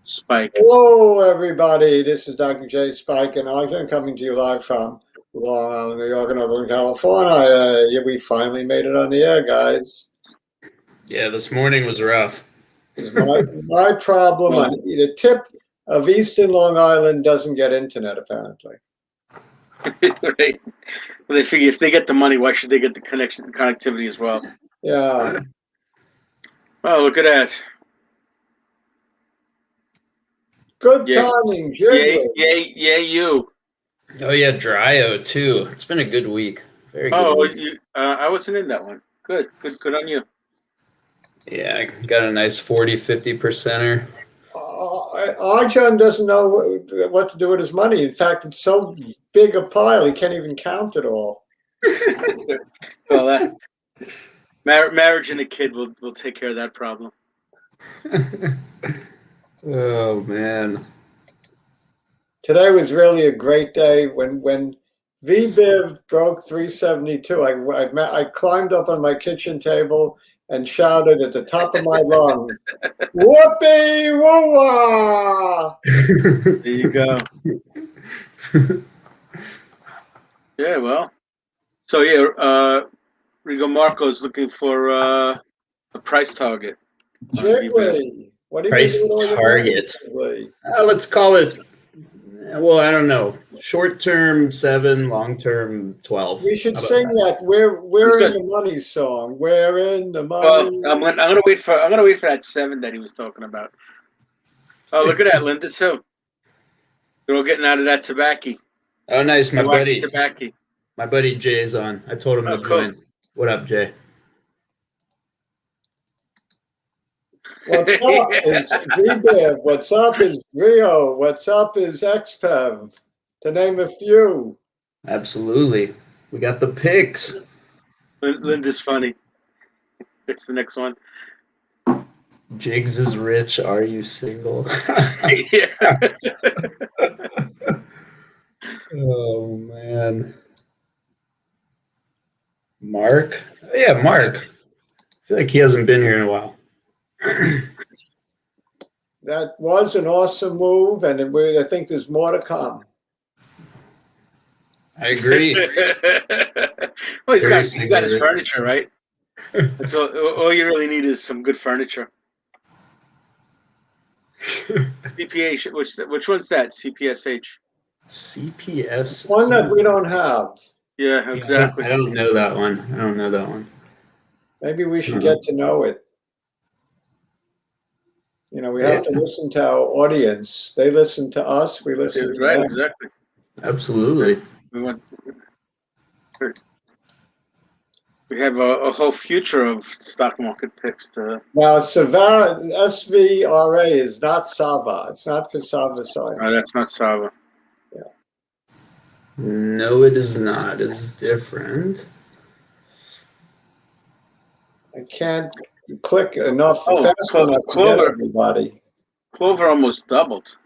Spike. Hello, everybody. This is Dr. J. Spike and ArJun coming to you live from Long Island, New York, and Oakland, California. We finally made it on the air, guys. Yeah, this morning was rough. My problem, the tip of Eastern Long Island doesn't get internet, apparently. Right. Well, they figure if they get the money, why should they get the connectivity as well? Yeah. Oh, look at that. Good timing, Yay, you. Oh yeah, Dryo too. It's been a good week. Very good. Oh, week. I wasn't in that one. Good on you. Yeah, I got a nice 40-50%er. ArJun doesn't know what to do with his money. In fact, it's so big a pile, he can't even count it all. Well, marriage and a kid will take care of that problem. Oh man. Today was really a great day. When VBIV broke 372, I climbed up on my kitchen table and shouted at the top of my lungs, "Whoopee woo-wah!" There you go. Yeah, well. So yeah, Rigo Marco's looking for a price target. Jiggly. What do you Price target. Let's call it, well, I don't know. Short term 7, long term 12. We should sing that. We're in the money song. We're in the money. Well, I'm gonna wait for that 7 that he was talking about. Oh, look at that, Linda too. They're all getting out of that tobacco. Oh, nice, my buddy. Tobacco. My buddy Jay's on. I told him to join. What up, Jay? What's up is VBIV. What's up is Rio. What's up is XPEV, to name a few. Absolutely. We got the picks. Linda's funny. It's the next one. Jigs is rich. Are you single? Yeah. Oh, man. Mark? Oh, yeah, Mark. I feel like he hasn't been here in a while. That was an awesome move, and I think there's more to come. I agree. Well, he's got his furniture, right? That's all you really need is some good furniture. CPH, which one's that? CPSH. CPS. One that we don't have. Yeah, exactly. I don't know that one. Maybe we should get to know it. You know, we have to listen to our audience. They listen to us. We listen to them. Exactly. Absolutely. We have a whole future of stock market picks to. Now, SVRA is not Sava. It's not for Sava science. No, that's not Sava. Yeah. No, it is not. It's different. I can't click enough fast enough to get everybody. Clover almost doubled.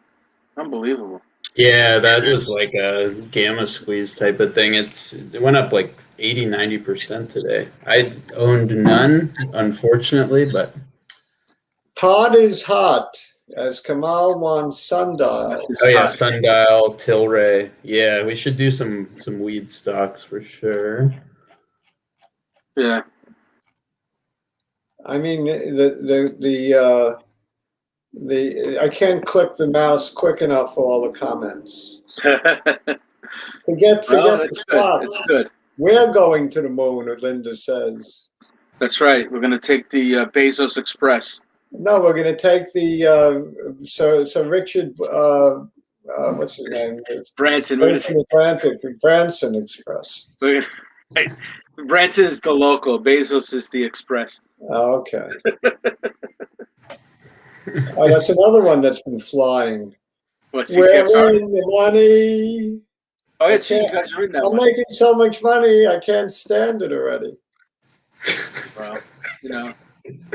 Unbelievable. Yeah, that was like a gamma squeeze type of thing. It went up like 80-90% today. I owned none, unfortunately, but Pod is hot, as Kamal wants Sundial. Oh yeah, Sundial, Tilray. Yeah, we should do some weed stocks for sure. Yeah. I mean, I can't click the mouse quick enough for all the comments. Forget the spot. It's good. We're going to the moon, Linda says. That's right. We're going to take the Bezos Express. No, we're going to take the Sir Richard. What's his name? Branson. Branson Express. Branson is the local. Bezos is the express. Oh, okay. Oh, that's another one that's been flying. What's We're in the money. Oh, yeah, you guys are in that I'm making so much money, I can't stand it already. Well, you know.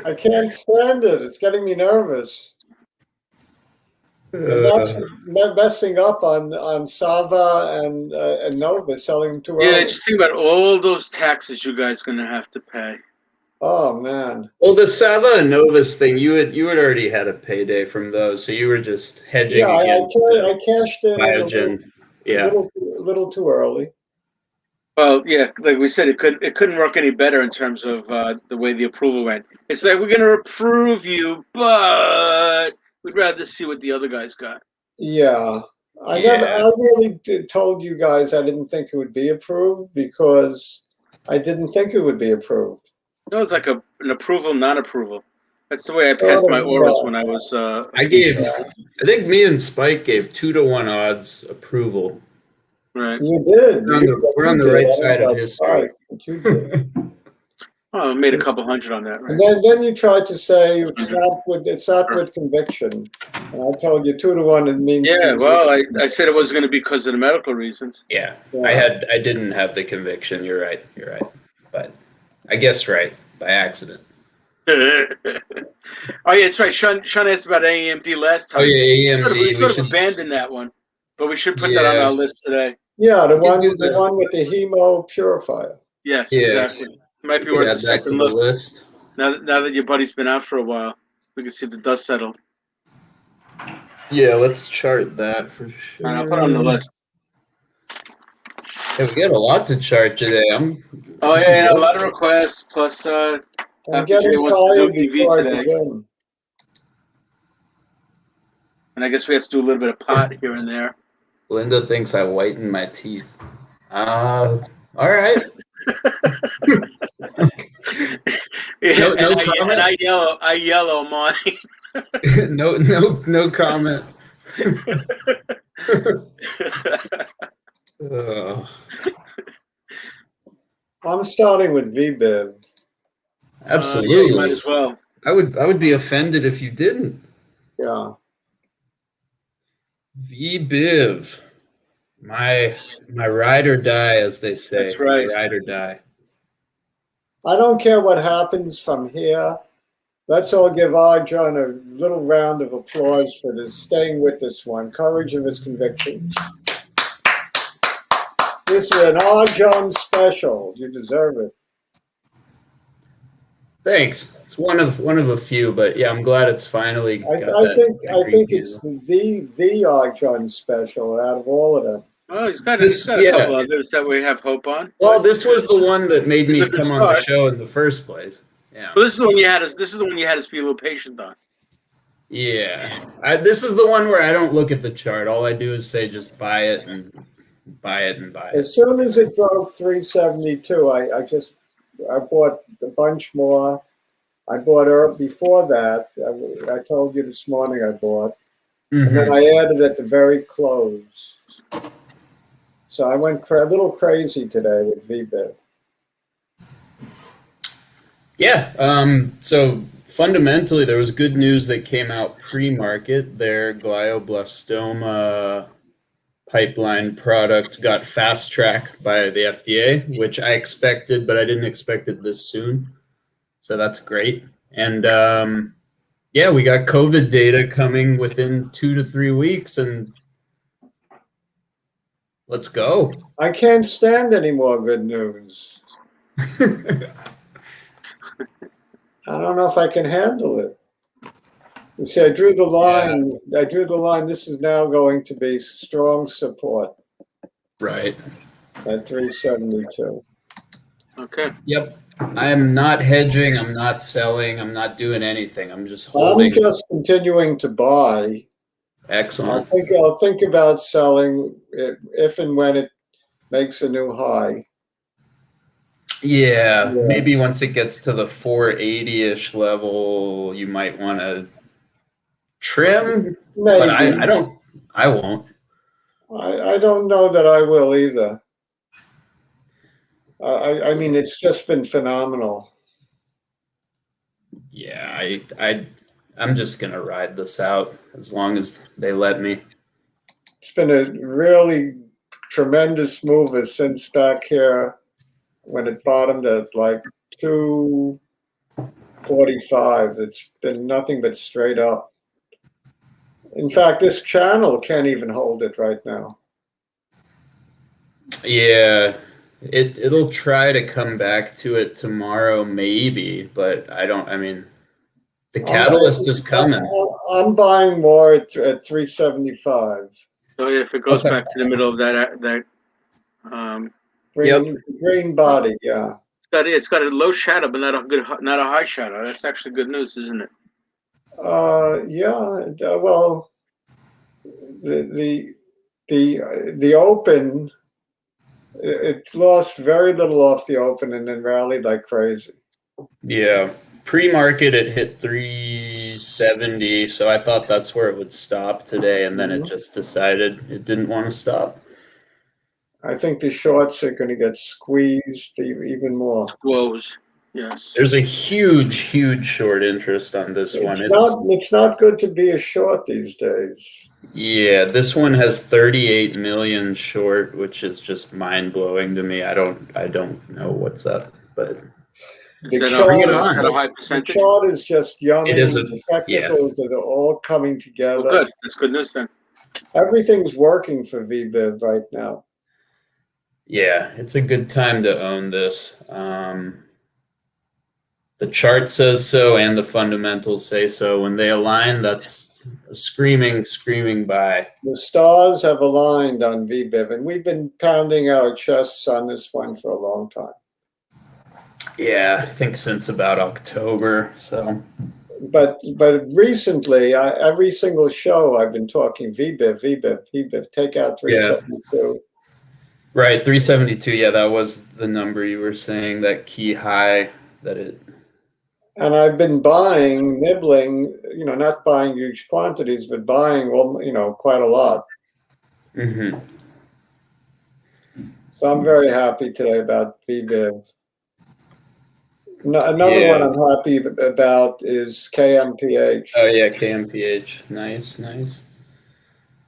I can't stand it. It's getting me nervous. And that's messing up on Sava and Nova, selling them too early. Yeah, just think about all those taxes you guys are going to have to pay. Oh man. Well, the Sava and Anovus thing, you had already had a payday from those, so you were just hedging Yeah, against I cashed in a Biogen. Yeah. little too early. Well, yeah, like we said, it couldn't work any better in terms of the way the approval went. It's like we're going to approve you, but we'd rather see what the other guys got. Yeah. I really told you guys I didn't think it would be approved because I didn't think it would be approved. No, it's like an approval, non-approval. That's the way I passed my orals when I was. I think me and Spike gave 2-to-1 odds approval. Right. You did. We're on the right side of history. Oh, I made a couple hundred on that, right? And then you tried to say it's not with conviction, and I told you 2-to-1. It means. Yeah, well, I said it was going to be because of the medical reasons. Yeah, I didn't have the conviction. You're right, but I guess right by accident. Oh yeah, that's right. Sean asked about AMD last time. Oh yeah, AMD. We sort of abandoned that one, but we should put that on our list today. Yeah, the one with the hemo purifier. Yes, exactly. Might be worth a second look. List. Now that your buddy's been out for a while, we can see if the dust settled. Yeah, let's chart that for sure. I'll put it on the list. Yeah, we got a lot to chart today. Oh yeah, a lot of requests. Plus, Jay wants to do EV today, and I guess we have to do a little bit of pot here and there. Linda thinks I whiten my teeth. All right. Yeah, and I yellow mine. no comment. I'm starting with VBIV. Absolutely, you might as well. I would be offended if you didn't. Yeah. VBIV, my ride or die, as they say. That's right. My ride or die. I don't care what happens from here. Let's all give ArJun a little round of applause for this, staying with this one. Courage of his conviction. This is an ArJun special. You deserve it. Thanks. It's one of a few, but yeah, I'm glad it's finally. I think it's the ArJun special out of all of them. Well, he's got a couple others that we have hope on. Well, this was the one that made me come on the show in the first place. Yeah. Well, this is the one you had us. This is the one you had us be a little patient on. Yeah. This is the one where I don't look at the chart. All I do is say just buy it and buy it and buy it. As soon as it broke 372, I bought a bunch more. I bought before that. I told you this morning I bought. Mm-hmm. And then I added at the very close. So I went a little crazy today with VBIV. Yeah. So fundamentally, there was good news that came out pre-market. Their glioblastoma pipeline product got fast track by the FDA, which I expected, but I didn't expect it this soon. So that's great. And yeah, we got COVID data coming within 2 to 3 weeks, and let's go. I can't stand any more good news. I don't know if I can handle it. You see, I drew the line. Yeah. I drew the line. This is now going to be strong support. Right. At 372. Okay. Yep. I am not hedging. I'm not selling. I'm not doing anything. I'm just holding. I'm just continuing to buy. Excellent. I'll think about selling it if and when it makes a new high. Yeah, maybe once it gets to the 480-ish level, you might want to trim. Maybe. But I won't. I don't know that I will either. I mean, it's just been phenomenal. Yeah, I'm just gonna ride this out as long as they let me. It's been a really tremendous move since back here when it bottomed at like 245. It's been nothing but straight up. In fact, this channel can't even hold it right now. Yeah, It'll try to come back to it tomorrow, maybe, but I mean, the catalyst is coming. I'm buying more at 375. So if it goes Okay. back to the middle of that Green body, yeah. it's got a low shadow, but not a high shadow. That's actually good news, isn't it? Yeah. Well, the open, it lost very little off the open and then rallied like crazy. Yeah. Pre-market, it hit 370, so I thought that's where it would stop today, and then it just decided it didn't want to stop. I think the shorts are going to get squeezed even more. Squoze, yes. There's a huge short interest on this one. It's not good to be a short these days. Yeah, this one has 38 million short, which is just mind-blowing to me. I don't know what's up, but The chart is just young. It is the technicals are all coming together. Well, good. That's good news then. Everything's working for VBIV right now. Yeah, it's a good time to own this. The chart says so, and the fundamentals say so. When they align, that's a screaming buy. The stars have aligned on VBIV, and we've been pounding our chests on this one for a long time. Yeah, I think since about October. So, but recently, every single show I've been talking VBIV. Take out 372. Yeah. Right, 372. Yeah, that was the number you were saying. That key high that it. And I've been buying, nibbling. Not buying huge quantities, but buying quite a lot. Mm-hmm. So I'm very happy today about VBIV. Another one I'm happy about is KMPH. Oh yeah, KMPH. Nice.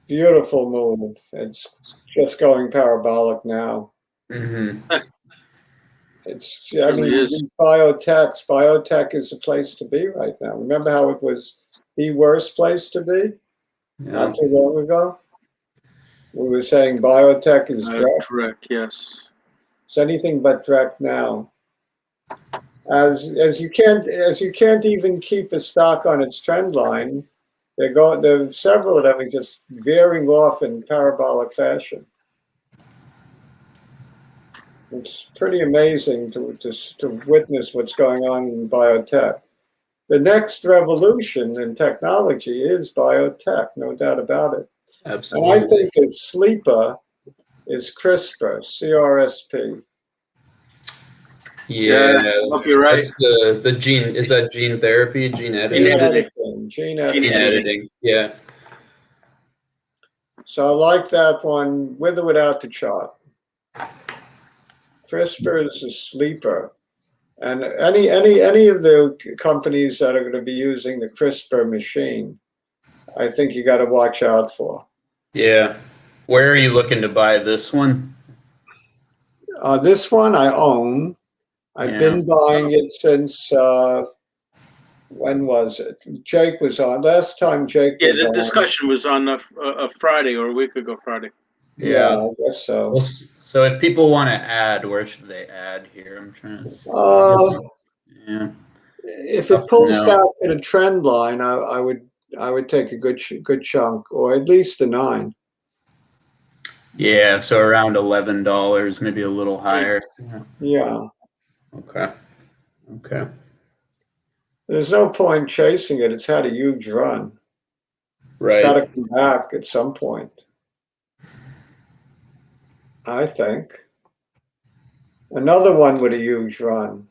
Beautiful move. It's just going parabolic now. Mm-hmm. Biotech. Biotech is the place to be right now. Remember how it was the worst place to be not too long ago? We were saying biotech is direct. Yes. It's anything but direct now. As you can't even keep the stock on its trend line. There's several of them are just veering off in parabolic fashion. It's pretty amazing to witness what's going on in biotech. The next revolution in technology is biotech, no doubt about it. Absolutely. And I think a sleeper is CRISPR, CRSP. Yeah, you're right. That's the gene. Is that gene therapy? Gene editing? Gene editing. Yeah. So I like that one with or without the chart. CRISPR is a sleeper. And any of the companies that are going to be using the CRISPR machine, I think you got to watch out for. Yeah. Where are you looking to buy this one? This one I own. I've been buying it since, when was it? Jake was on. Last time Jake was on. Yeah, the discussion was on a Friday or a week ago Friday. Yeah, I guess so. Well, so if people want to add, where should they add here? I'm trying to see. If it pulls back at a trend line, I would take a good chunk, or at least a 9. Yeah, so around $11, maybe a little higher. Yeah. Okay. There's no point chasing it. It's had a huge run. Right. It's got to come back at some point, I think. Another one with a huge run.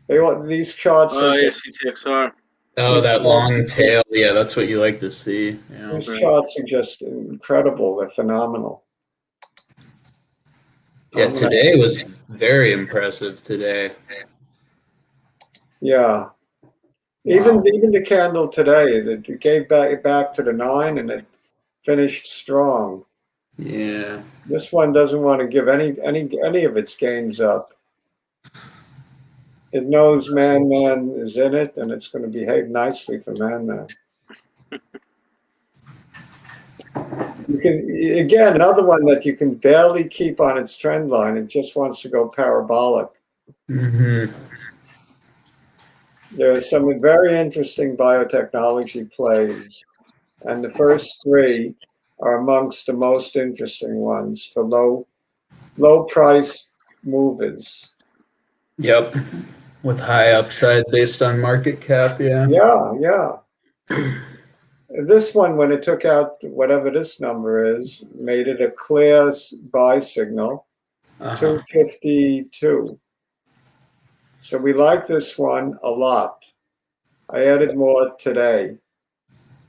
These charts. CTXR. Oh, that long tail. Yeah, that's what you like to see. Yeah. These charts are just incredible. They're phenomenal. Yeah, today was very impressive today. Yeah. Even the candle today, it gave back to the 9 and it finished strong. Yeah. This one doesn't want to give any of its gains up. It knows Man is in it, and it's going to behave nicely for Man. You can, again, another one that you can barely keep on its trend line. It just wants to go parabolic. Mm-hmm. There are some very interesting biotechnology plays, and the first three are amongst the most interesting ones for low price movers. Yep. With high upside based on market cap, yeah. Yeah. This one, when it took out whatever this number is, made it a clear buy signal, 252. So we like this one a lot. I added more today.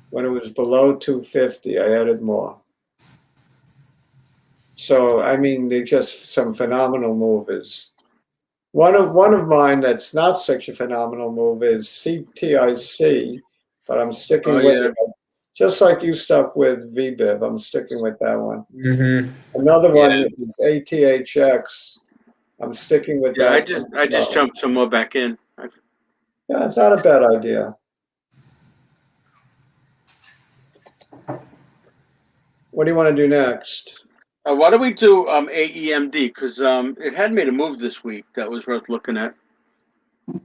When it was below 250, I added more. So, I mean, they're just some phenomenal movers. One of mine that's not such a phenomenal move is CTIC, but I'm sticking with it. Just like you stuck with VBIV, I'm sticking with that one. Mm-hmm. Another one is ATHX. I'm sticking with that. I just jumped some more back in. Yeah, it's not a bad idea. What do you want to do next? Why don't we do AEMD? Because it had made a move this week that was worth looking at. I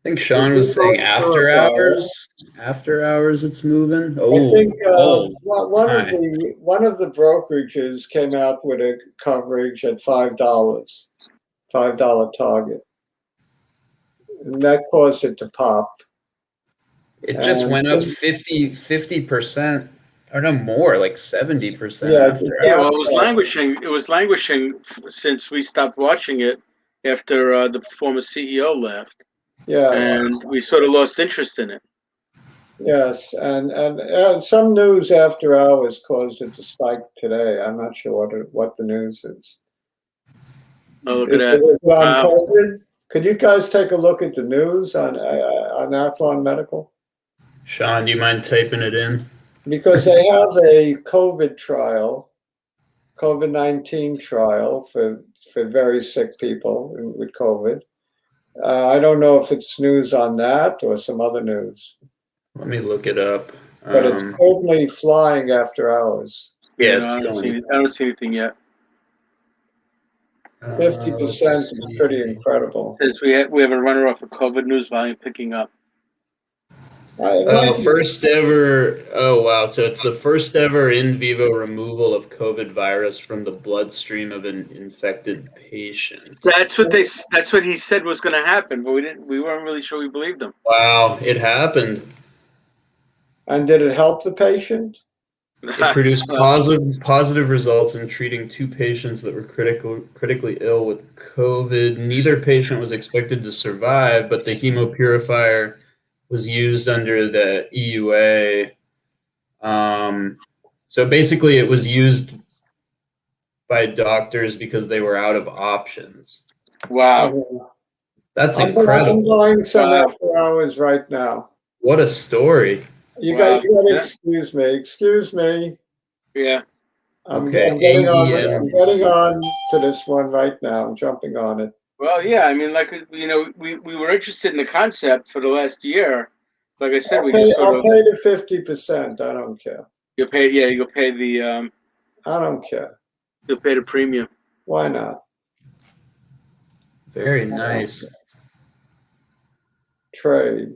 think Sean was saying after hours. After hours, it's moving. Oh, I think one of the brokerages came out with a coverage at $5 target, and that caused it to pop. It just went up 50%, or no more, like 70%. Yeah, after well, it was languishing. It was languishing since we stopped watching it after the former CEO left. Yeah, and we sort of lost interest in it. Yes, and some news after hours caused it to spike today. I'm not sure what the news is. Oh, look at that! On COVID. Could you guys take a look at the news on Athlon Medical? Sean, do you mind typing it in? Because they have a COVID trial, COVID-19 trial for very sick people with COVID. I don't know if it's news on that or some other news. Let me look it up. But it's totally flying after hours. Yeah, I don't see anything yet. 50% is pretty incredible. It says we have a runner off of COVID news volume picking up. First ever. Oh wow! So it's the first ever in vivo removal of COVID virus from the bloodstream of an infected patient. That's what he said was going to happen, but we weren't really sure we believed him. Wow! It happened. And did it help the patient? It produced positive results in treating 2 patients that were critically ill with COVID. Neither patient was expected to survive, but the hemopurifier was used under the EUA. So basically it was used by doctors because they were out of options. Wow. That's incredible. I'm buying some after hours right now. What a story. You guys gotta excuse me. Excuse me. Yeah. I'm getting on to this one right now. I'm jumping on it. Well, yeah, I mean, like, you know, we were interested in the concept for the last year. Like I said, I'll pay the 50%. I don't care. You'll pay the I don't care. You'll pay the premium. Why not? Very nice. Trade.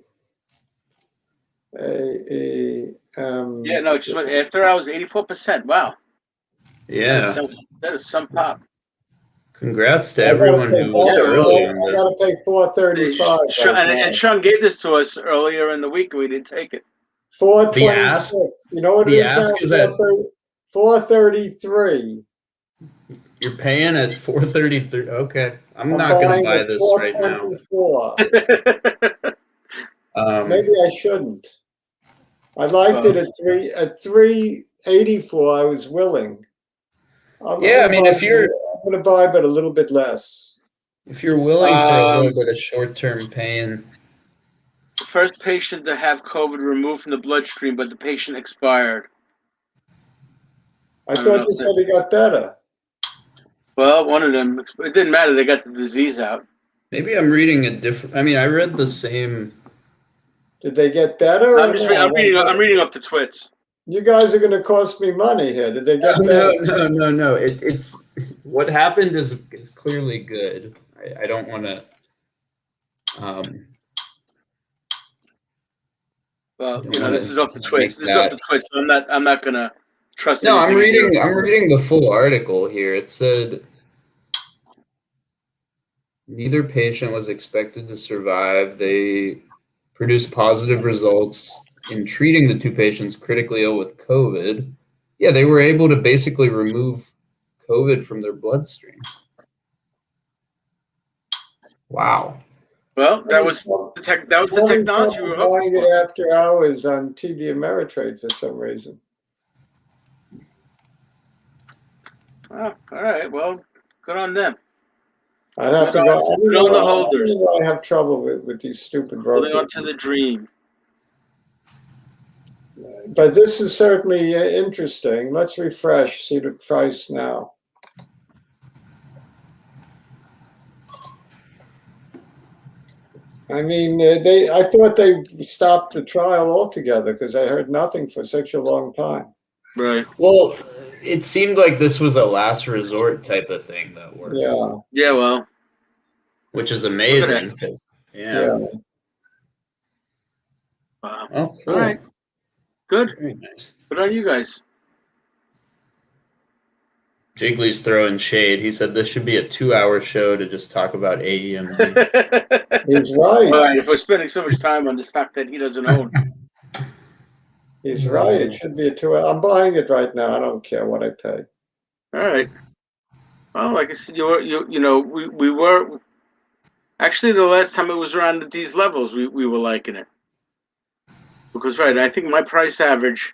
Yeah, no, just after hours, 84%. Wow. Yeah. That is some pop. Congrats to everyone who was early on this. I gotta pay $4.35. And Sean gave this to us earlier in the week, and we didn't take it. $4.26. You know what it is now? $4.33. You're paying at $4.33. Okay, I'm not gonna buy this right now. Maybe I shouldn't. I liked it at $3.84. I was willing. I'm going to buy, but a little bit less. If you're willing for a little bit of short-term pain. First patient to have COVID removed from the bloodstream, but the patient expired. I thought you said he got better. Well, one of them, it didn't matter. They got the disease out. Maybe I'm reading a different. I mean, I read the same. Did they get better? I'm reading off the twits. You guys are going to cost me money here. Did they get that? No. It's what happened is clearly good. I don't want to. Well, this is off the Twits. This is off the Twits. So I'm not gonna trust. No, I'm anything reading the full article here. It said neither patient was expected to survive. They produced positive results in treating the two patients critically ill with COVID. Yeah, they were able to basically remove COVID from their bloodstream. Wow. Well, that was the technology we were hoping buying for. it after hours on TD Ameritrade for some reason. Oh, all right. Well, good on them. I'd have to go. Good on the holders. I have trouble with these stupid brokers. Holding on to the dream. But this is certainly interesting. Let's refresh, see the price now. I mean, I thought they stopped the trial altogether because I heard nothing for such a long time. Right. Well, it seemed like this was a last resort type of thing that worked. Yeah. Yeah. Well. Which is amazing. Yeah. Wow. Oh, cool. All right. Good. Very nice. Good on you guys. Jiggly's throwing shade. He said this should be a 2-hour show to just talk about AEMD. He's right. All right. If we're spending so much time on the stock that he doesn't own. He's right. It should be a 2-hour. I'm buying it right now. I don't care what I pay. All right. Well, like I said, we were actually the last time it was around at these levels, we were liking it. Because I think my price average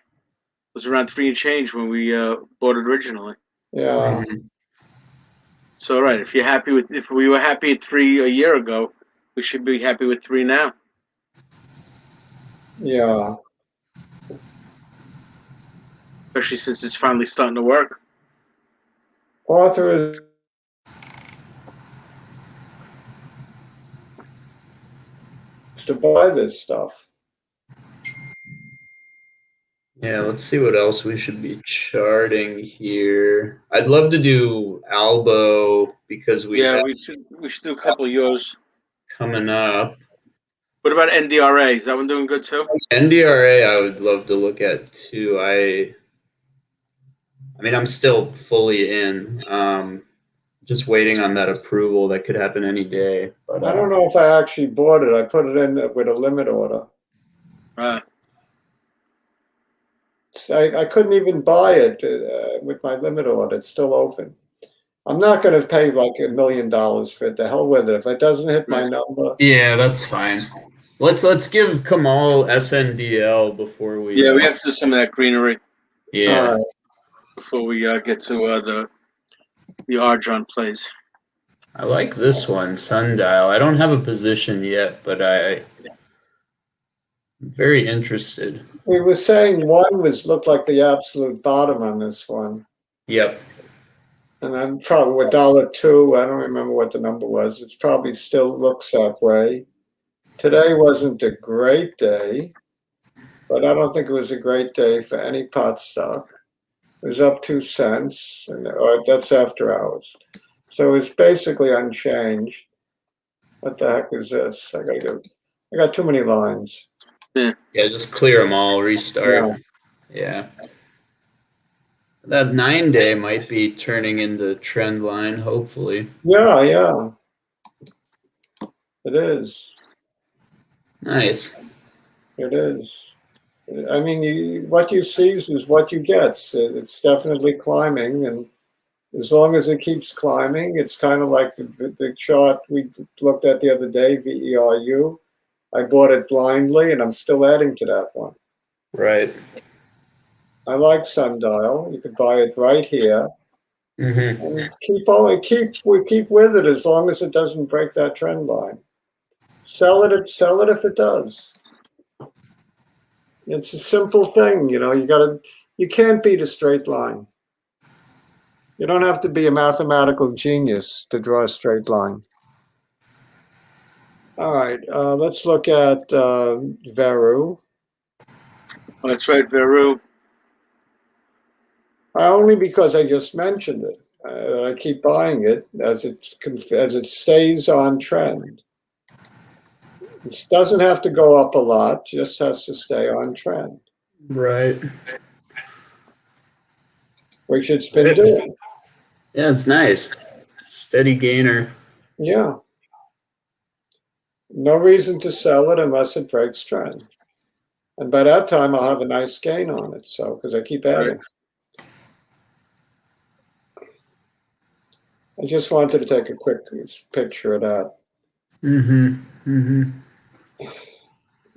was around 3 and change when we bought it originally. Yeah. So if we were happy at 3 a year ago, we should be happy with 3 now. Yeah. Especially since it's finally starting to work. Arthur is to buy this stuff. Yeah, let's see what else we should be charting here. I'd love to do ALBO because we should do a couple of yours coming up. What about NDRA? Is that one doing good too? NDRA, I would love to look at too. I mean, I'm still fully in. Just waiting on that approval. That could happen any day. But I don't know if I actually bought it. I put it in with a limit order. I couldn't even buy it with my limit order. It's still open. I'm not going to pay like $1 million for it. The hell with it. If it doesn't hit my number. Yeah, that's fine. Let's give Kamal SNDL before we. Yeah, we have to do some of that greenery. Yeah. Before we get to the ArJun plays. I like this one, Sundial. I don't have a position yet, but I'm very interested. We were saying one looked like the absolute bottom on this one. Yep. And I'm probably $1.02. I don't remember what the number was. It probably still looks that way. Today wasn't a great day, but I don't think it was a great day for any pot stock. It was up 2 cents, or that's after hours. So it's basically unchanged. What the heck is this? I got too many lines. Yeah, just clear them all, restart. Yeah. That 9-day might be turning into trend line, hopefully. Yeah. It is. Nice. It is. I mean, what you see is what you get. It's definitely climbing, and as long as it keeps climbing, it's kind of like the chart we looked at the other day, VERU. I bought it blindly, and I'm still adding to that one. Right. I like Sundial. You could buy it right here. Mm-hmm. And keep with it as long as it doesn't break that trend line. Sell it if it does. It's a simple thing, you can't beat a straight line. You don't have to be a mathematical genius to draw a straight line. All right, let's look at Veru. That's right, Veru. Only because I just mentioned it. I keep buying it as it stays on trend. It doesn't have to go up a lot, just has to stay on trend. Right. Which it's been doing. Yeah, it's nice. Steady gainer. Yeah. No reason to sell it unless it breaks trend. And by that time, I'll have a nice gain on it. So, because I keep adding. I just wanted to take a quick picture of that. Mm-hmm. Mm-hmm.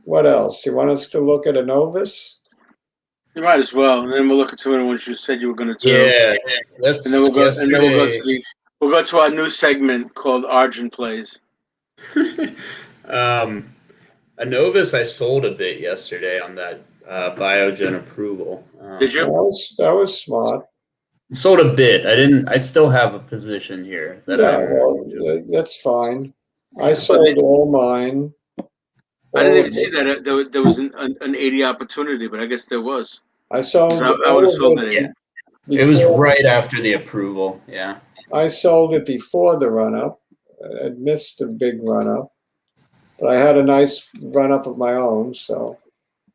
What else? You want us to look at Anovus? You might as well, and then we'll look at some of the ones you said you were going to do. Yeah. And then we'll go. And then we'll go to our new segment called ArJun Plays. Anovus, I sold a bit yesterday on that Biogen approval. Did you? That was smart. Sold a bit. I still have a position here. That's fine. I sold all mine. I didn't even see that there was an 80 opportunity, but I guess there was. I sold. I would have sold it. Yeah. It was right after the approval. Yeah. I sold it before the run up. I missed a big run up, but I had a nice run up of my own. So,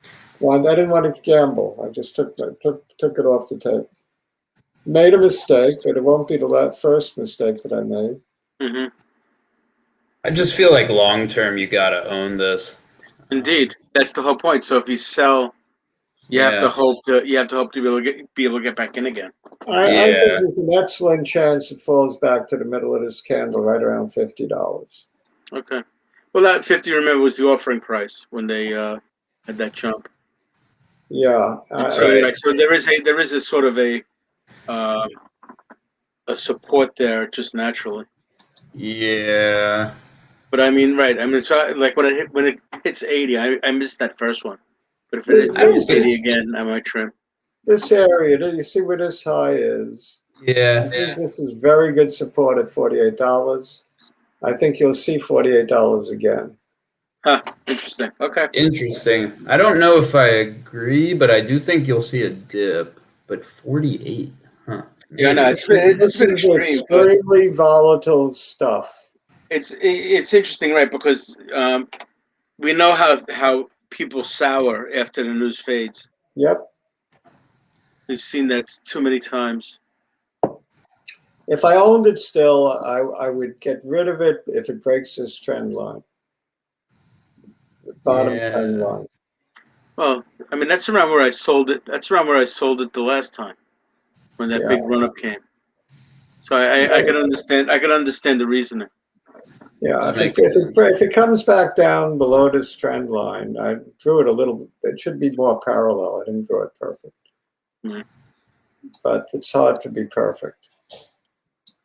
I didn't want to gamble. I just took it off the table. Made a mistake, but it won't be the first mistake that I made. Mm-hmm. I just feel like long term, you gotta own this. Indeed, that's the whole point. So if you sell, you have to hope to be able to get back in again. I think there's an excellent chance it falls back to the middle of this candle, right around $50. Okay. Well, that 50, remember, was the offering price when they had that jump. Yeah. So there is a sort of a support there just naturally. Yeah. But I mean, right? I mean, it's like when it hits 80, I missed that first one. But if it hits 80 again, I might trim. This area, you see where this high is? Yeah. I think this is very good support at $48. I think you'll see $48 again. Huh. Interesting. Okay. Interesting. I don't know if I agree, but I do think you'll see a dip. But 48, huh? Yeah, no, it's been extremely volatile stuff. It's interesting, right? Because we know how people sour after the news fades. Yep. We've seen that too many times. If I owned it still, I would get rid of it if it breaks this trend line. The bottom trend line. Well, I mean, that's around where I sold it. That's around where I sold it the last time when that big run up came. So I can understand. I can understand the reasoning. Yeah, if it comes back down below this trend line, I drew it a little. It should be more parallel. I didn't draw it perfect, but it's hard to be perfect.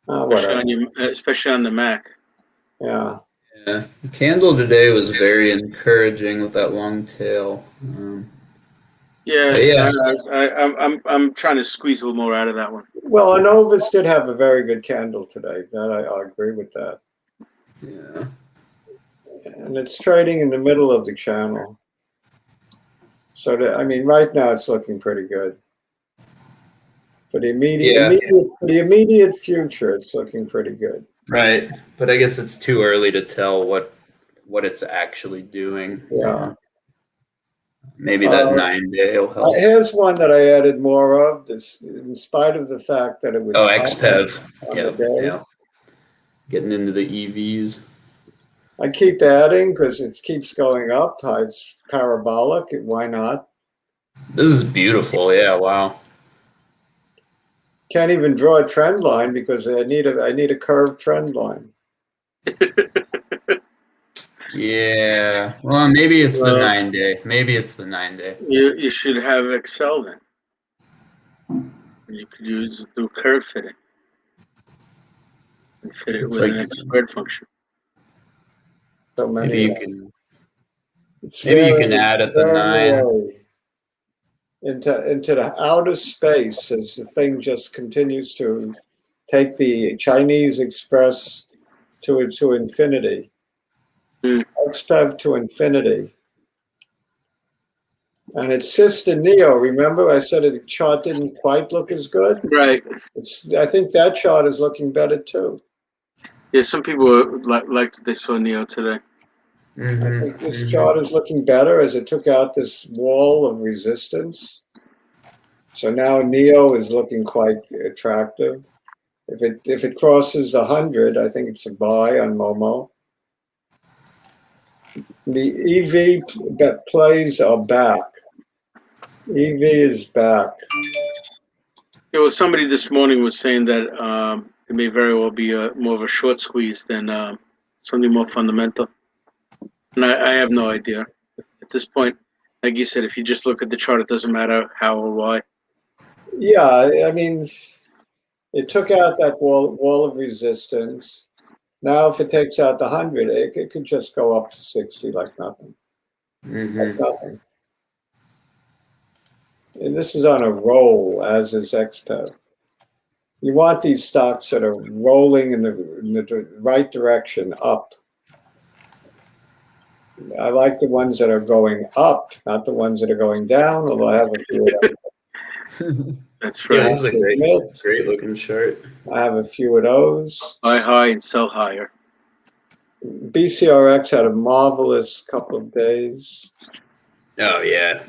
Especially on the Mac. Yeah. Yeah. The candle today was very encouraging with that long tail. I'm trying to squeeze a little more out of that one. Well, Anovus did have a very good candle today. I agree with that. Yeah. And it's trading in the middle of the channel. So, right now it's looking pretty good. For the immediate future, it's looking pretty good. Right. But I guess it's too early to tell what it's actually doing. Yeah. Maybe that 9-day will help. Here's one that I added more of, in spite of the fact that it was... XPEV. Yeah. Getting into the EVs. I keep adding because it keeps going up. It's parabolic. Why not? This is beautiful. Yeah, wow. Can't even draw a trend line because I need a curved trend line. Yeah. Well, maybe it's the 9-day. Maybe it's the 9-day. You should have Excel then. You could do curve fitting and fit it with an X-squared function. So many. Maybe you can add at the 9. Into the outer space as the thing just continues to take the Chinese Express to infinity. XPEV to infinity. And it's sister Neo. Remember, I said the chart didn't quite look as good. Right. I think that chart is looking better too. Yeah, some people like what they saw Neo today. I think this chart is looking better as it took out this wall of resistance. So now Neo is looking quite attractive. If it crosses 100, I think it's a buy on Momo. The EV plays are back. EV is back. There was somebody this morning was saying that it may very well be more of a short squeeze than something more fundamental. And I have no idea. At this point, like you said, if you just look at the chart, it doesn't matter how or why. Yeah, I mean, it took out that wall of resistance. Now, if it takes out the 100, it could just go up to 60 like nothing. Like nothing. And this is on a roll, as is XPEV. You want these stocks that are rolling in the right direction, up. I like the ones that are going up, not the ones that are going down, although I have a few of them. That's right. Yeah, this is a great looking chart. I have a few of those. Buy high and sell higher. BCRX had a marvelous couple of days. Oh, yeah.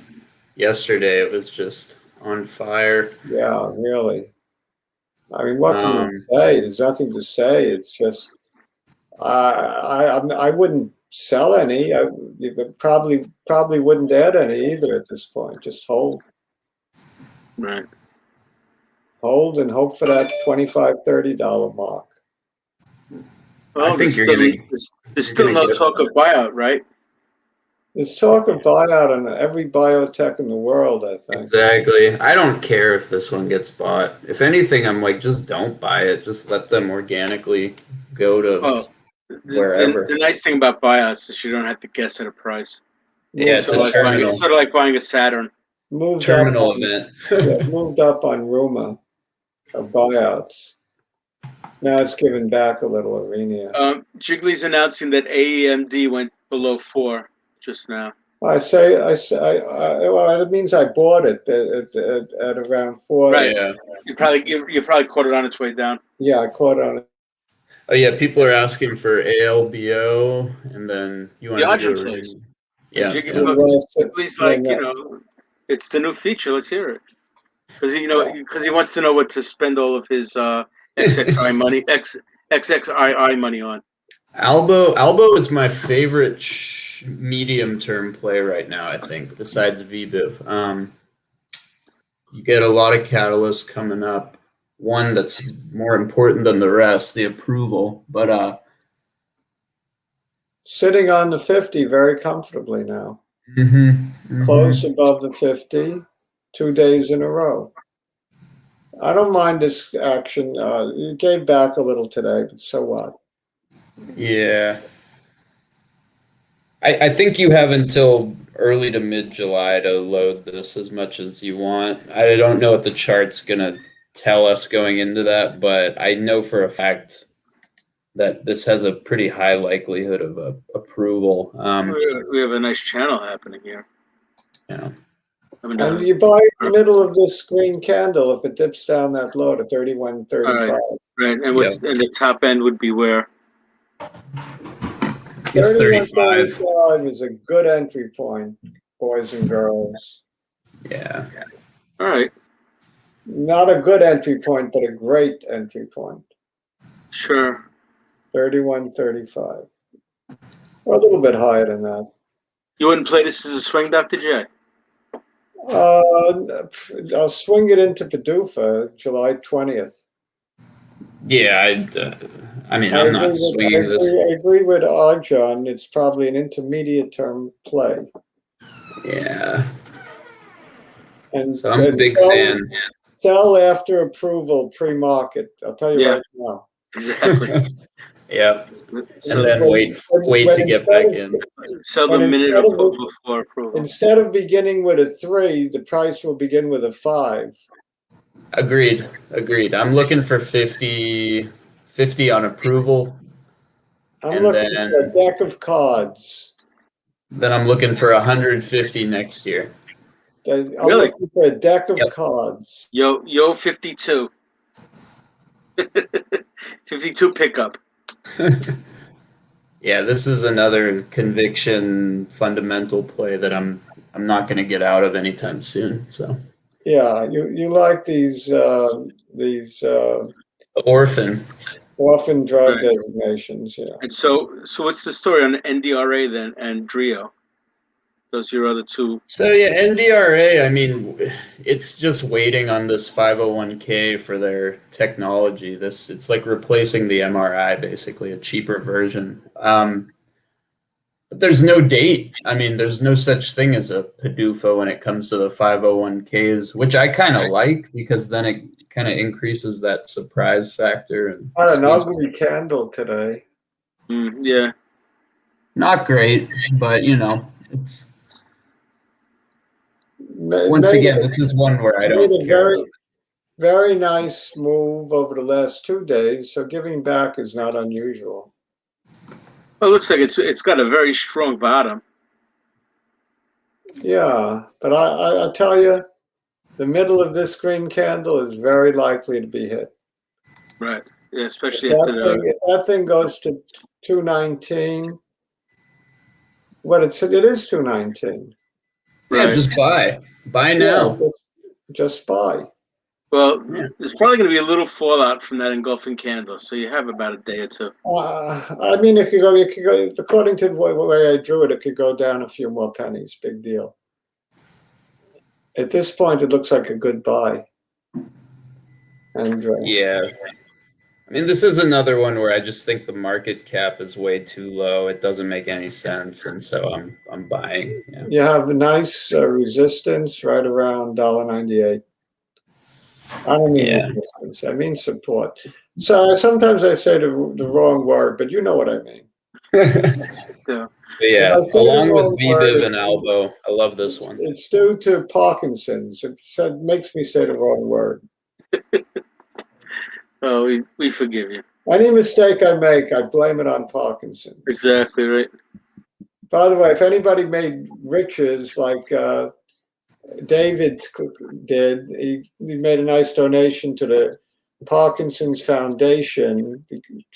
Yesterday it was just on fire. Yeah, really. I mean, what can you say? There's nothing to say. It's just, I wouldn't sell any. You probably wouldn't add any either at this point. Just hold. Right. Hold and hope for that $25, $30 mark. Well, I think there's still no talk of buyout, right? There's talk of buyout on every biotech in the world, I think. Exactly. I don't care if this one gets bought. If anything, I'm like, just don't buy it. Just let them organically go to wherever. The nice thing about buyouts is you don't have to guess at a price. Yeah, it's a terminal. It's sort of like buying a Saturn. Terminal event. Yeah, moved up on rumor of buyouts. Now it's given back a little, Arena. Jiggly's announcing that AEMD went below 4 just now. Well, it means I bought it at around 4. Right. Yeah. You probably caught it on its way down. Yeah, I caught on it. Oh yeah, people are asking for ALBO, and then you want to do place. Yeah. Jiggly's like, it's the new feature. Let's hear it. Because he wants to know what to spend all of his XXI money on. ALBO is my favorite medium-term play right now, I think, besides VBIV. You get a lot of catalysts coming up. One that's more important than the rest, the approval. But sitting on the 50 very comfortably now. Close above the 50, 2 days in a row. I don't mind this action. You gave back a little today, but so what? Yeah. I think you have until early to mid-July to load this as much as you want. I don't know what the chart's going to tell us going into that, but I know for a fact that this has a pretty high likelihood of approval. We have a nice channel happening here. Yeah. And you buy in the middle of this green candle if it dips down that low to 31.35. Right. And and the top end would be where? It's 35. 31.35 is a good entry point, boys and girls. Yeah. All right. Not a good entry point, but a great entry point. Sure. 31.35. Or a little bit higher than that. You wouldn't play this as a swing, Dr. J? I'll swing it into PDUFA, July 20th. Yeah, I'm not swinging this. I agree with ArJun. It's probably an intermediate term play. Yeah. And so I'm a big fan. Sell after approval pre-market. I'll tell you right now. Exactly. Yeah. And then wait to get back in. Sell the minute before approval. Instead of beginning with a 3, the price will begin with a 5. Agreed. I'm looking for 50 on approval. I'm looking for a deck of cards. Then I'm looking for 150 next year. I'm Really? looking for a deck of Yep. cards. Yo, 52. 52 pickup. Yeah, this is another conviction fundamental play that I'm not going to get out of anytime soon. So Yeah, you like these orphan. orphan drug Right. designations, yeah. And so what's the story on NDRA then and DRIO? Those are your other two. So yeah, NDRA, I mean, it's just waiting on this 501k for their technology. It's like replacing the MRI, basically a cheaper version. But there's no date. I mean, there's no such thing as a PDUFA when it comes to the 501ks, which I kind of like because then it kind of increases that surprise factor. And Had an ugly candle today. Yeah. not great, but it's once Made again, this is one where I made don't a care. very nice move over the last 2 days, so giving back is not unusual. Well, it looks like it's got a very strong bottom. Yeah, but I tell you, the middle of this green candle is very likely to be hit. Right. Yeah, especially If after if that thing goes to 219, what it is 219. Yeah, Right. just buy Yeah, now. just buy. Well, Yeah. there's probably going to be a little fallout from that engulfing candle, so you have about a day or two. I mean, it could go. According to the way I drew it, it could go down a few more pennies. Big deal. At this point, it looks like a good buy. And Yeah. I mean, this is another one where I just think the market cap is way too low. It doesn't make any sense, and so I'm buying. Yeah. you have a nice resistance right around $1.98. I don't mean resistance. I mean support. So sometimes I say the wrong word, but you know what I mean. Yeah. Yeah, If I say the along with wrong word, VBIV and ALBO, I love this one. It's due to Parkinson's. It makes me say the wrong word. Oh, we forgive you. Any mistake I make, I blame it on Parkinson's. Exactly right. By the way, if anybody made riches like David did, he made a nice donation to the Parkinson's Foundation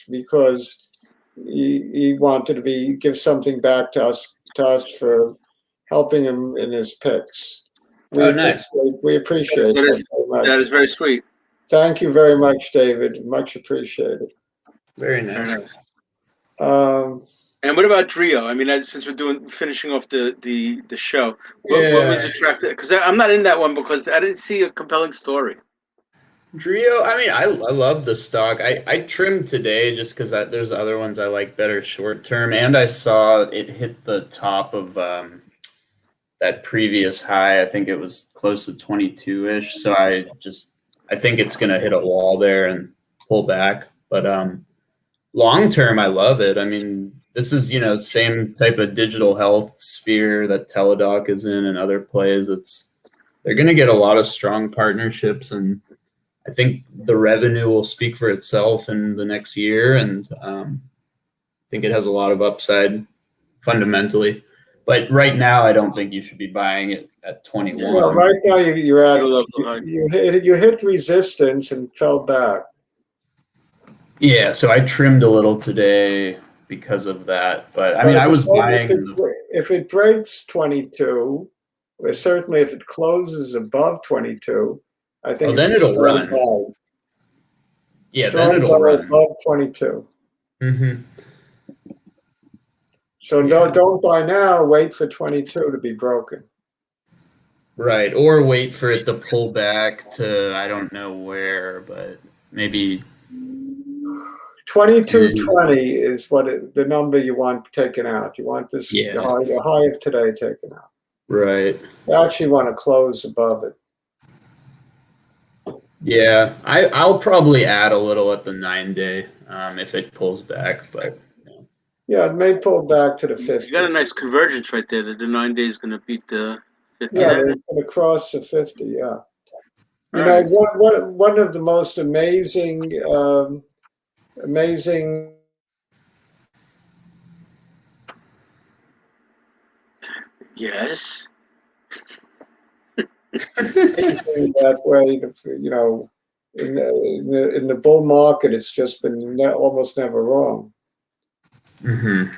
because he wanted to give something back to us for helping him in his picks. Nice. We appreciate that very much. That is very sweet. Thank you very much, David. Much appreciated. Very nice. Very nice. And what about DRIO? I mean, since we're finishing off the show, what was attractive? Because I'm not in that one because I didn't see a compelling story. DRIO, I mean, I love the stock. I trimmed today just because there's other ones I like better short term, and I saw it hit the top of that previous high. I think it was close to 22-ish. So I think it's going to hit a wall there and pull back. But long term, I love it. I mean, this is, same type of digital health sphere that Teladoc is in and other plays. They're going to get a lot of strong partnerships, and I think the revenue will speak for itself in the next year. And I think it has a lot of upside fundamentally. But right now, I don't think you should be buying it at 21. Well, right now you're at you hit resistance and fell back. Yeah, so I trimmed a little today because of that. But I mean, I was buying. If it breaks 22, or certainly if it closes above 22, I think. Oh, then it'll run. High. Yeah, then it'll run above 22. Mm-hmm. So don't buy now. Wait for 22 to be broken. Right, or wait for it to pull back to I don't know where, but maybe 2220 is the number you want taken out. You want this the high of today taken out. Right. You actually want to close above it. Yeah, I'll probably add a little at the 9-day if it pulls back, but. Yeah, it may pull back to the 50. You got a nice convergence right there. That the 9 days is going to beat the 50. Yeah, it's going to cross the 50. Yeah. You know, one of the most amazing. Yes. that way, you know, in the bull market, it's just been almost never wrong. Mm-hmm.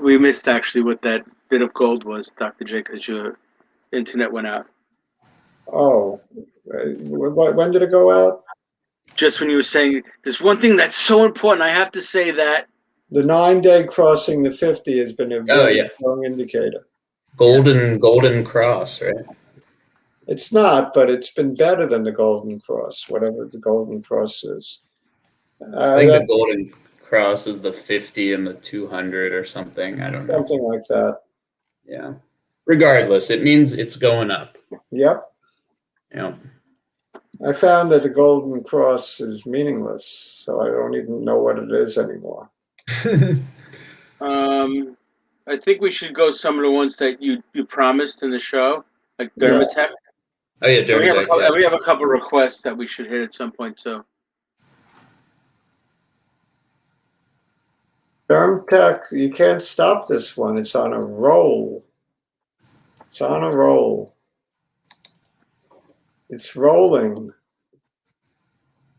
We missed actually what that bit of gold was, Dr. J, because your internet went out. Oh, when did it go out? Just when you were saying there's one thing that's so important, I have to say that The 9-day crossing the 50 has been a very strong indicator. Golden cross, right? It's not, but it's been better than the golden cross, whatever the golden cross is. I think the golden cross is the 50 and the 200 or something. I don't know. Something like that. Yeah. Regardless, it means it's going up. Yep. Yep. I found that the golden cross is meaningless, so I don't even know what it is anymore. I think we should go some of the ones that you promised in the show, like Dermatech. Yeah. Oh yeah, Dermatech. We have a couple requests that we should hit at some point too. Dermatech, you can't stop this one. It's on a roll. It's on a roll. It's rolling.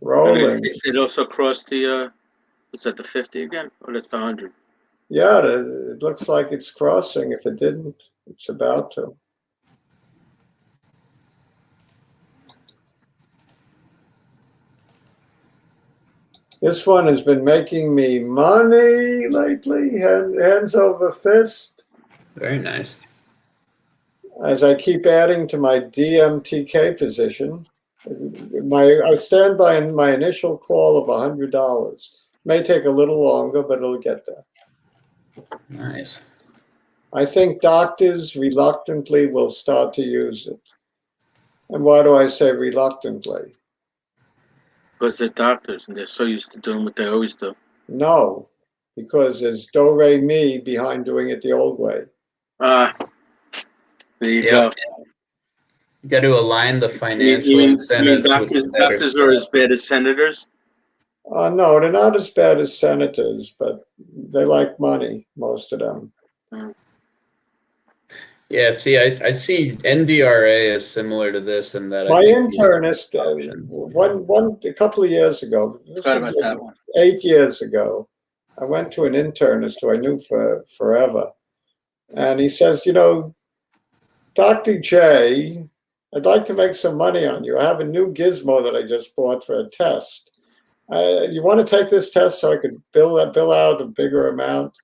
Rolling. It also crossed the, what's that, the 50 again? Or that's the 100? Yeah, it looks like it's crossing. If it didn't, it's about to. This one has been making me money lately, hands over fist. Very nice. As I keep adding to my DMTK position, I stand by my initial call of $100. May take a little longer, but it'll get there. Nice. I think doctors reluctantly will start to use it. And why do I say reluctantly? Because they're doctors and they're so used to doing what they always do. No, because there's do-re-mi behind doing it the old way. There you go. You got to align the financial incentives. Doctors are as bad as senators? No, they're not as bad as senators, but they like money, most of them. Yeah, see, I see NDRA is similar to this in that. My internist, a couple of years ago, About that one. 8 years ago, I went to an internist who I knew for forever. And he says, you know, Dr. J, I'd like to make some money on you. I have a new gizmo that I just bought for a test. You want to take this test so I could bill out a bigger amount?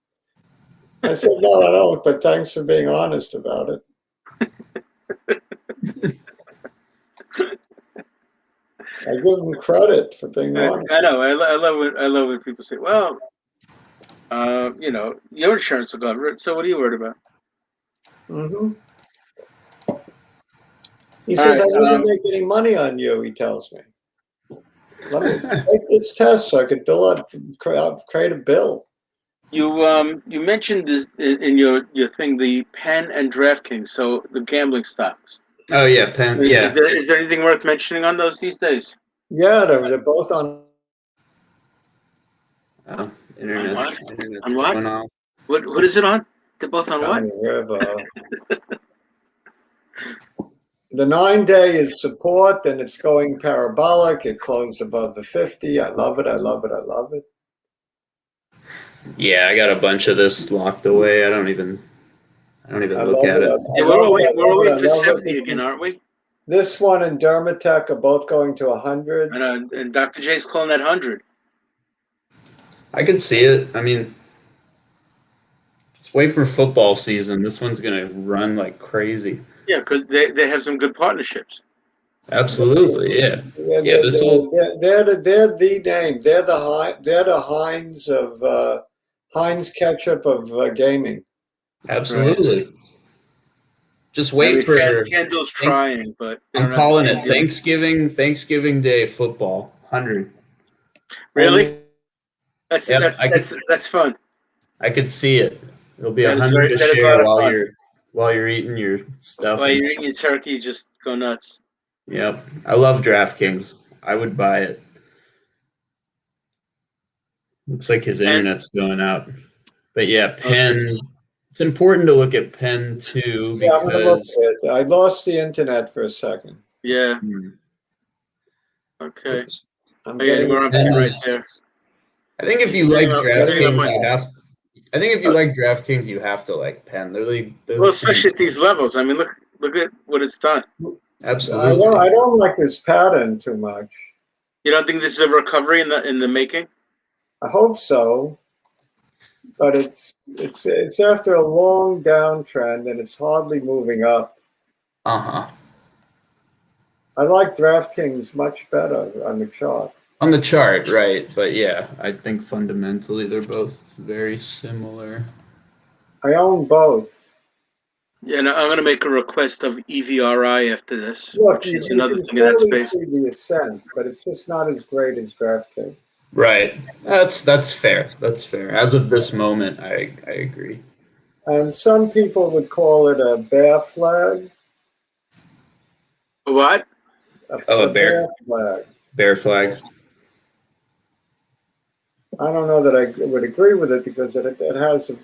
I said, no, I don't, but thanks for being honest about it. I give them credit for being honest. I know. I love when people say, well, you know, your insurance will cover it, so what are you worried about? Mm-hmm. He says, I wouldn't make any money on you, he tells me. Let me take this test so I could create a bill. You mentioned this in your thing, the Penn and DraftKings, so the gambling stocks. Oh yeah, Penn. Yeah. Is there anything worth mentioning on those these days? Yeah, they're both on. Oh, internet's on what? going off. What is it on? They're both on what? The 9-day is support, and it's going parabolic. It closed above the 50. I love it. I love it. I love it. Yeah, I got a bunch of this locked away. I don't even look at it. Yeah, we're waiting for 70 again, aren't we? This one and Dermatech are both going to 100. And Dr. J's calling that 100. I can see it. I mean, just wait for football season. This one's gonna run like crazy. Yeah, because they have some good partnerships. Absolutely, yeah. They're the name. They're the Heinz of Heinz ketchup of gaming. Absolutely. Right. Just wait for Kendall's trying, but I'm calling it Thanksgiving Day football 100. Really? That's fun. I could see it. It'll be 100 to share while you're eating your stuff. While you're eating your turkey, just go nuts. Yep. I love DraftKings. I would buy it. Looks like his internet's going out. But yeah, Penn It's important to look at Penn too Yeah, I'm gonna look because at it. I lost the internet for a second. Yeah. Hmm. Okay. I'm Oh, yeah, getting we're on Penn Penn right is. there. I think if you like Getting up DraftKings, my. you have. I think if you like DraftKings, you have to like Penn. They're the Well, same. especially at these levels. I mean, look at what it's done. Absolutely. I don't like this pattern too much. You don't think this is a recovery in the making? I hope so, but it's after a long downtrend and it's hardly moving up. Uh-huh. I like DraftKings much better on the chart. On the chart, right. But yeah, I think fundamentally they're both very similar. I own both. Yeah, and I'm going to make a request of EVRI after this, Look, which is you another can thing in that clearly space. see the ascent, but it's just not as great as DraftKings. Right. That's fair. That's fair. As of this moment, I agree. And some people would call it a bear flag. What? A bear flag. bear flag. I don't know that I would agree with it because it has a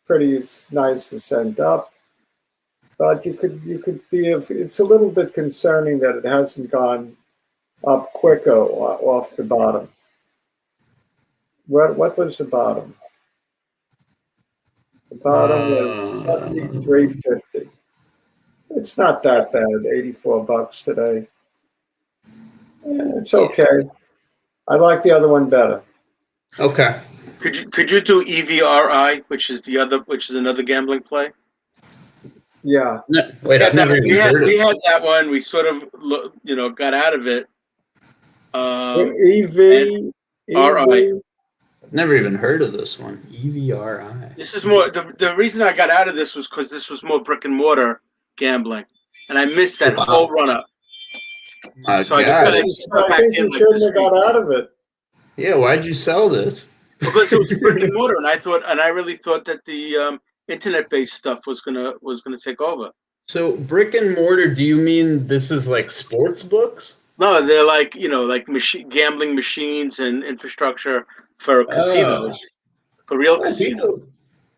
pretty nice ascent up. But you could be it's a little bit concerning that it hasn't gone up quicker off the bottom. What was the bottom? The bottom was 73.50. It's not that bad. $84 today. It's okay. I like the other one better. Okay. Could you do EVRI, which is another gambling play? Yeah. No, wait, I've never even heard of it. We had that one. We sort of got out of it. EV. Never even heard of this one. EVRI. This is more the reason I got out of this was because this was more brick and mortar gambling, and I missed that whole run up. So I just got back in like shouldn't this have got week. out of it. Yeah, why'd you sell this? Because it was brick and mortar, and I really thought that the internet-based stuff was gonna take over. So brick and mortar, do you mean this is like sports books? No, they're like gambling machines and infrastructure for casinos, for real casinos.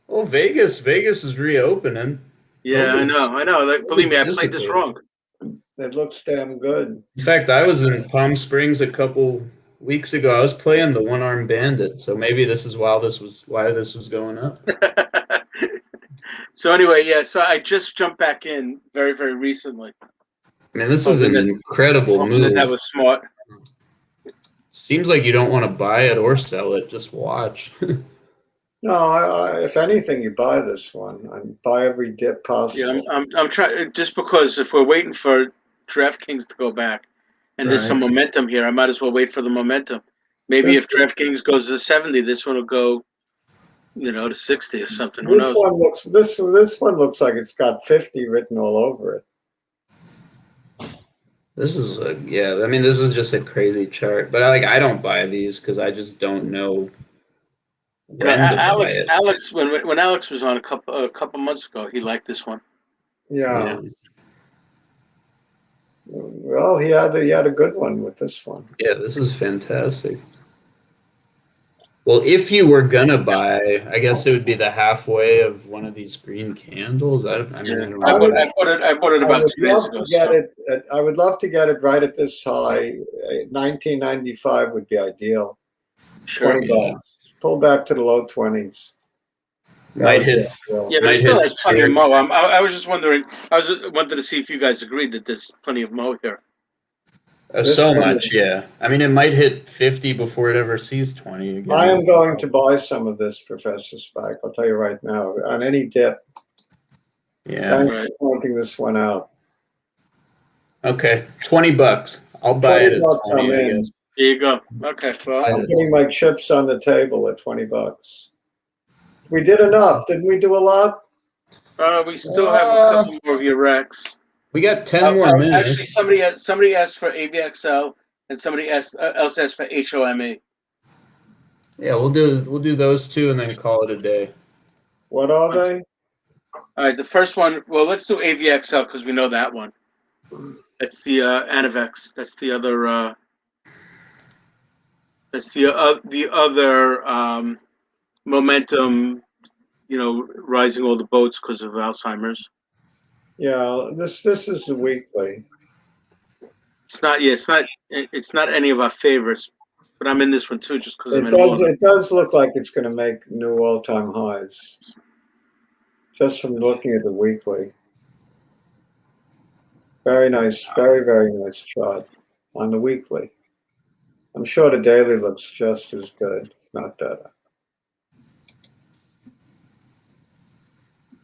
Oh, Vegas is reopening. Yeah, I know. Like, believe me, I played this wrong. It looks damn good. In fact, I was in Palm Springs a couple weeks ago. I was playing the one-armed bandit, so maybe this is why this was going up. So anyway, yeah. So I just jumped back in very, very recently. Man, this is an incredible move. That was smart. Seems like you don't want to buy it or sell it. Just watch. No, if anything, you buy this one. I buy every dip possible. Yeah, I'm trying just because if we're waiting for DraftKings to go back, and there's some momentum here, I might as well wait for the momentum. Maybe if DraftKings goes to 70, this one will go, to 60 or something. Who knows? This one looks like it's got 50 written all over it. This is this is just a crazy chart. But I don't buy these because I just don't know. Alex, when Alex was on a couple months ago, he liked this one. Yeah. Well, he had a good one with this one. Yeah, this is fantastic. Well, if you were gonna buy, I guess it would be the halfway of one of these green candles. I bought it about 2 days ago. I would love to get it right at this high. 1995 would be ideal. Sure. $20. Pull back to the low 20s. Might hit. Yeah, but it still has plenty of mo. I was just wondering. Wanted to see if you guys agreed that there's plenty of mo here. So much, yeah. I mean, it might hit 50 before it ever sees 20 again. I am going to buy some of this, Professor Spike. I'll tell you right now, on any dip. Yeah. Thanks for pointing this one out. Okay, $20. I'll buy it at 20. There you go. Okay, well, I'm putting my chips on the table at $20. We did enough. Didn't we do a lot? We still have a couple more of your Rex. We got 10 more minutes. Actually, somebody asked for AVXL, and somebody else asked for HOME. Yeah, we'll do those two and then call it a day. What are they? All right, the first one. Well, let's do AVXL because we know that one. That's the Anovus. That's the other. That's the other momentum rising all the boats because of Alzheimer's. Yeah, this is the weekly. It's not. Yeah, it's not any of our favorites, but I'm in this one too, just because I'm in all of them. It does look like it's going to make new all-time highs, just from looking at the weekly. Very nice, very nice chart on the weekly. I'm sure the daily looks just as good, if not better.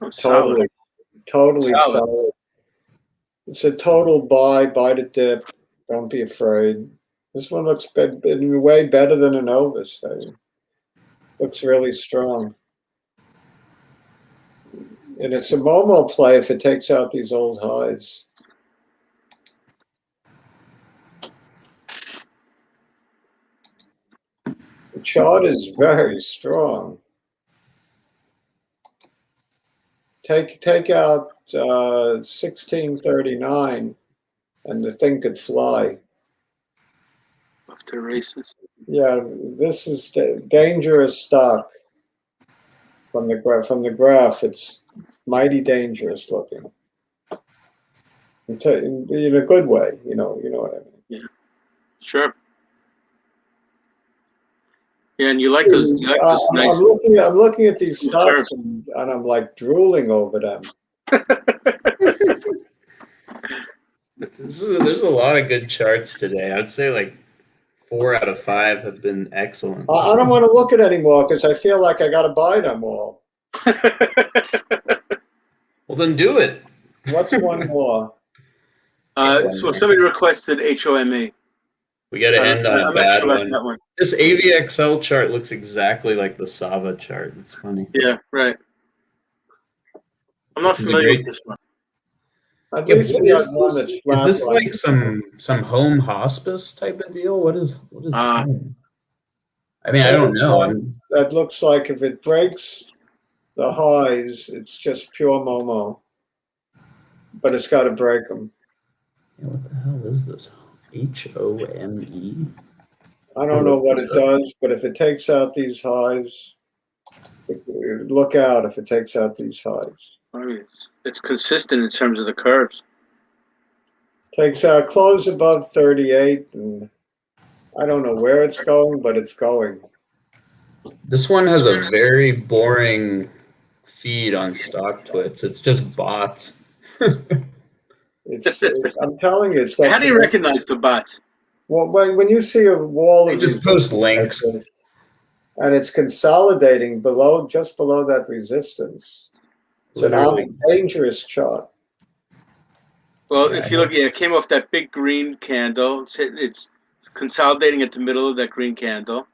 Oh, solid. Totally solid. It's a total buy the dip. Don't be afraid. This one looks way better than Anovus. Looks really strong. And it's a Momo play if it takes out these old highs. The chart is very strong. Take out 1639 and the thing could fly. Off to races. Yeah, this is dangerous stock. From the graph, it's mighty dangerous looking. In a good way, you know what I mean. Yeah, sure. Yeah, and you like those nice. I'm looking at these stocks and I'm like drooling over them. There's a lot of good charts today. I'd say like 4 out of 5 have been excellent. I don't want to look at it anymore because I feel like I got to buy them all. Well, then do it. What's one more? So somebody requested HOME. We got to end on a bad one. That one. This AVXL chart looks exactly like the Sava chart. It's funny. Yeah, right. I'm not familiar with this one. At least we got one that's is this like some home hospice type of deal? What is home? I mean, I don't know. That looks like if it breaks the highs, it's just pure Momo. But it's got to break them. Yeah, what the hell is this? HOME? I don't know what it does, but if it takes out these highs, look out if it takes out these highs. I mean, it's consistent in terms of the curves. Takes out close above 38, and I don't know where it's going, but it's going. This one has a very boring feed on StockTwits. It's just bots. I'm telling you, it's. How do you recognize the bots? Well, when you see a wall, they just post links, and it's consolidating just below that resistance. It's an dangerous chart. Well, if you look, it came off that big green candle. It's consolidating at the middle of that green candle.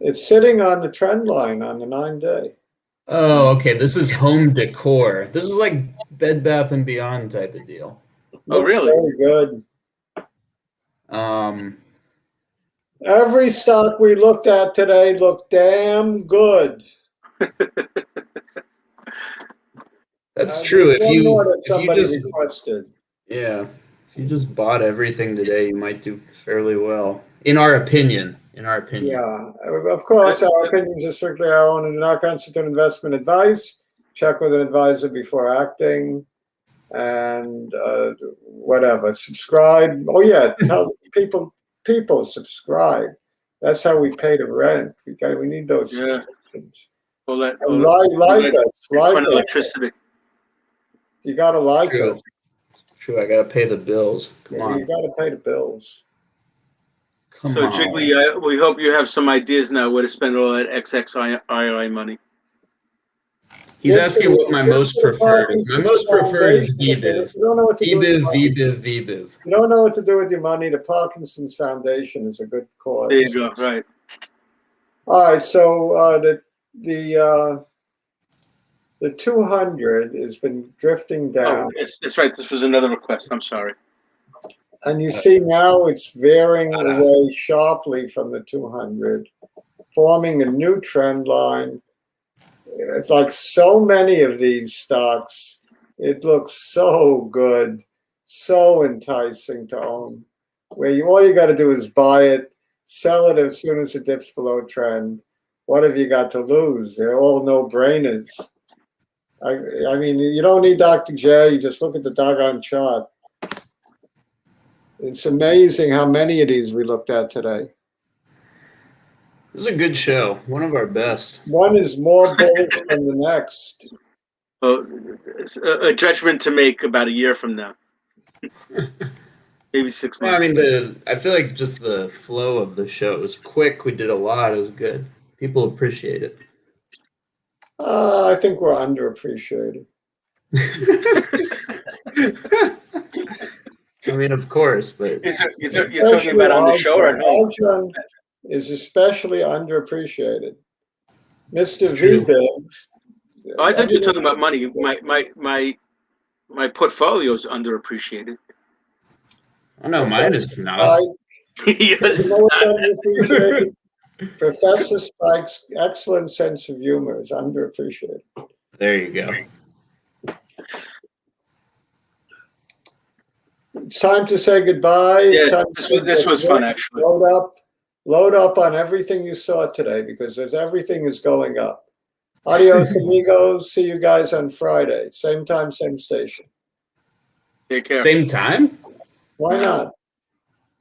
It's sitting on the trend line on the 9-day. Oh, okay. This is home decor. This is like Bed Bath and Beyond type of deal. Oh, really? Very good. Every stock we looked at today looked damn good. That's true. If you requested. Yeah, if you just bought everything today, you might do fairly well. In our opinion. Yeah, of course, our opinions are strictly our own and do not constitute investment advice. Check with an advisor before acting, and whatever. Subscribe. Oh yeah, tell people subscribe. That's how we pay the rent. We need those subscriptions. Like us. Electricity. You gotta like us. True, I gotta pay the bills. Come on. You gotta pay the bills. So, Jiggly, we hope you have some ideas now where to spend all that XXII money. He's asking what my most preferred is. My most preferred is VBIV. VBIV. You don't know what to do with your money. The Parkinson's Foundation is a good cause. There you go. Right. All right. So the 200 has been drifting down. Oh, that's right. This was another request. I'm sorry. And you see now it's veering away sharply from the 200, forming a new trend line. It's like so many of these stocks. It looks so good, so enticing to own. Where all you got to do is buy it, sell it as soon as it dips below trend, what have you got to lose? They're all no-brainers. I mean, you don't need Dr. J. You just look at the doggone chart. It's amazing how many of these we looked at today. It was a good show. One of our best. One is more bullish than the next. Well, it's a judgment to make about a year from now. Maybe 6 Well, months. I mean, I feel like just the flow of the show was quick. We did a lot. It was good. People appreciate it. I think we're underappreciated. I mean, of course, but You're talking about on the show or at home? ArJun is especially underappreciated. Mr. It's true. VBIV. Oh, I thought you were talking about money. My portfolio is underappreciated. oh no, mine is not. Yes. You know what's underappreciated? Professor Spike's excellent sense of humor is underappreciated. There you go. It's time to say goodbye. It's Yeah, time this was fun, actually. Load up on everything you saw today because everything is going up. Adios, amigos. See you guys on Friday. Same time, same station. Take care. Same time? Why not?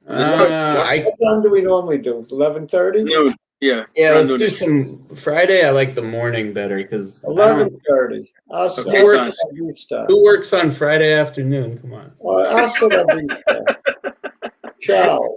What I time do we normally do? 11:30? No, yeah. yeah. around Let's do noon. some Friday. I like the morning better because 11:30. who works on Friday afternoon? Come on. Hasta la vista. Ciao.